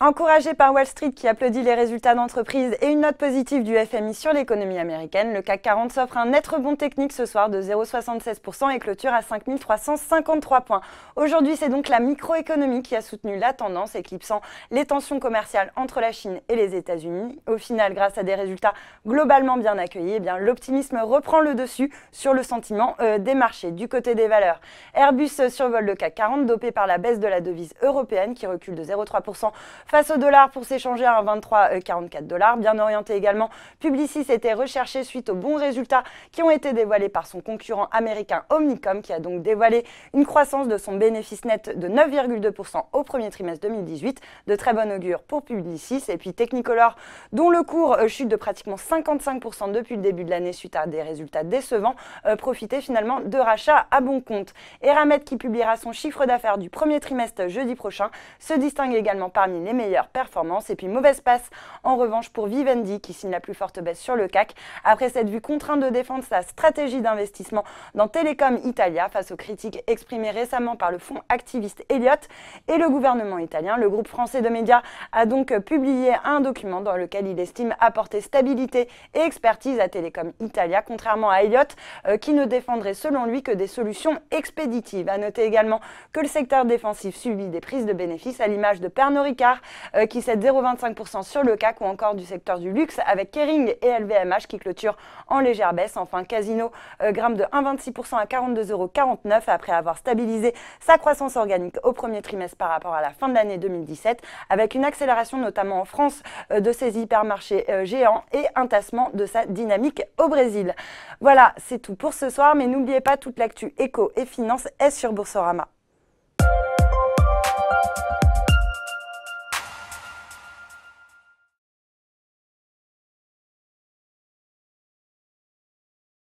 Encouragé par Wall Street qui applaudit les résultats d'entreprise et une note positive du FMI sur l'économie américaine, le CAC 40 s'offre un net rebond technique ce soir de 0,76% et clôture à 5 353 points. Aujourd'hui, c'est donc la microéconomie qui a soutenu la tendance, éclipsant les tensions commerciales entre la Chine et les États-Unis. Au final, grâce à des résultats globalement bien accueillis, l'optimisme reprend le dessus sur le sentiment des marchés. Du côté des valeurs, Airbus survole le CAC 40, dopé par la baisse de la devise européenne qui recule de 0,3% face au dollar pour s'échanger à 1,2344 $. Bien orienté également, Publicis était recherché suite aux bons résultats qui ont été dévoilés par son concurrent américain Omnicom, qui a donc dévoilé une croissance de son bénéfice net de 9,2% au premier trimestre 2018. De très bon augure pour Publicis. Et puis Technicolor, dont le cours chute de pratiquement 55% depuis le début de l'année suite à des résultats décevants, profitait finalement de rachats à bon compte. Eramet, qui publiera son chiffre d'affaires du premier trimestre jeudi prochain, se distingue également parmi les meilleures performances. Et puis mauvaise passe en revanche pour Vivendi, qui signe la plus forte baisse sur le CAC après s'être vu contraint de défendre sa stratégie d'investissement dans Telecom Italia face aux critiques exprimées récemment par le fonds activiste Elliott et le gouvernement italien. Le groupe français de médias a donc publié un document dans lequel il estime apporter stabilité et expertise à Telecom Italia, contrairement à Elliott qui ne défendrait selon lui que des solutions expéditives. À noter également que le secteur défensif subit des prises de bénéfices à l'image de Pernod Ricard qui cède 0,25% sur le CAC, ou encore du secteur du luxe avec Kering et LVMH qui clôturent en légère baisse. Enfin, Casino grimpe de 1,26% à 42,49 € après avoir stabilisé sa croissance organique au premier trimestre par rapport à la fin de l'année 2017, avec une accélération notamment en France de ses hypermarchés géants et un tassement de sa dynamique au Brésil. Voilà, c'est tout pour ce soir, mais n'oubliez pas, toute l'actu éco et finance est sur Boursorama.